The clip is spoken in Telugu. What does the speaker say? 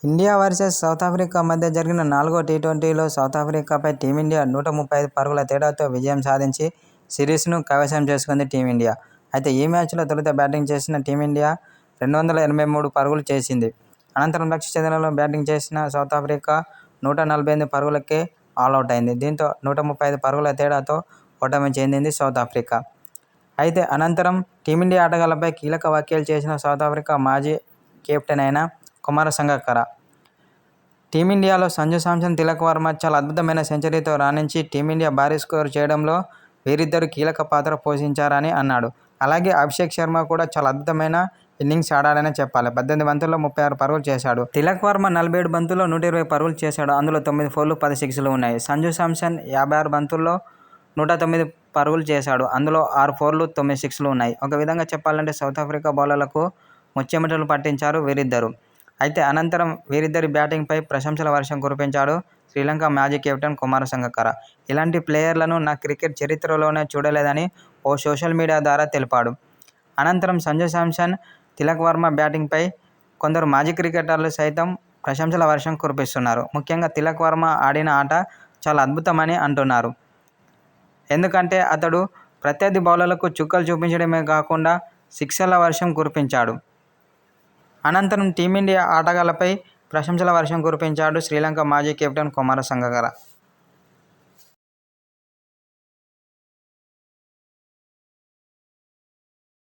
ఇండియా వర్సెస్ సౌత్ ఆఫ్రికా మధ్య జరిగిన 4వ టీ20లో సౌత్ ఆఫ్రికాపై టీమిండియా 135 పరుగుల తేడాతో విజయం సాధించి సిరీస్ను కైవసం చేసుకుంది టీమిండియా. అయితే ఈ మ్యాచ్లో తొలుత బ్యాటింగ్ చేసిన టీమిండియా 283 పరుగులు చేసింది. అనంతరం లక్ష్య ఛేదనలో బ్యాటింగ్ చేసిన సౌత్ ఆఫ్రికా 148 పరుగులకే ఆలౌట్ అయింది. దీంతో 135 పరుగుల తేడాతో ఓటమి చెందింది సౌత్ ఆఫ్రికా. అయితే అనంతరం టీమిండియా ఆటగాళ్లపై కీలక వ్యాఖ్యలు చేసిన సౌత్ ఆఫ్రికా మాజీ కెప్టెన్ అయిన కుమార సంగక్కర టీమిండియాలో సంజు శాంసన్, తిలక్ వర్మ చాలా అద్భుతమైన సెంచరీతో రాణించి టీమిండియా భారీ స్కోరు చేయడంలో వీరిద్దరూ కీలక పాత్ర పోషించారని అన్నాడు. అలాగే అభిషేక్ శర్మ కూడా చాలా అద్భుతమైన ఇన్నింగ్స్ ఆడాడనే చెప్పాలి. 18 బంతుల్లో 36 పరుగులు చేశాడు. తిలక్ వర్మ 47 బంతుల్లో 120 పరుగులు చేశాడు. అందులో 9 ఫోర్లు 10 సిక్స్లు ఉన్నాయి. సంజు శాంసన్ 56 బంతుల్లో 109 పరుగులు చేశాడు. అందులో 6 ఫోర్లు 9 సిక్స్లు ఉన్నాయి. ఒక విధంగా చెప్పాలంటే సౌత్ ఆఫ్రికా బౌలర్లకు ముచ్చెమటలు పట్టించారు వీరిద్దరూ. అయితే అనంతరం వీరిద్దరి బ్యాటింగ్పై ప్రశంసల వర్షం కురిపించాడు శ్రీలంక మాజీ కెప్టెన్ కుమార సంగక్కర. ఇలాంటి ప్లేయర్లను నా క్రికెట్ చరిత్రలోనే చూడలేదని ఓ సోషల్ మీడియా ద్వారా తెలిపాడు. అనంతరం సంజు శాంసన్, తిలక్ వర్మ బ్యాటింగ్పై కొందరు మాజీ క్రికెటర్లు సైతం ప్రశంసల వర్షం కురిపిస్తున్నారు. ముఖ్యంగా తిలక్ వర్మ ఆడిన ఆట చాలా అద్భుతమని అంటున్నారు. ఎందుకంటే అతడు ప్రత్యర్థి బౌలర్లకు చుక్కలు చూపించడమే కాకుండా సిక్సర్ల వర్షం కురిపించాడు. అనంతరం టీమిండియా ఆటగాళ్లపై ప్రశంసల వర్షం కురిపించాడు శ్రీలంక మాజీ కెప్టెన్ కుమార సంగక్కర.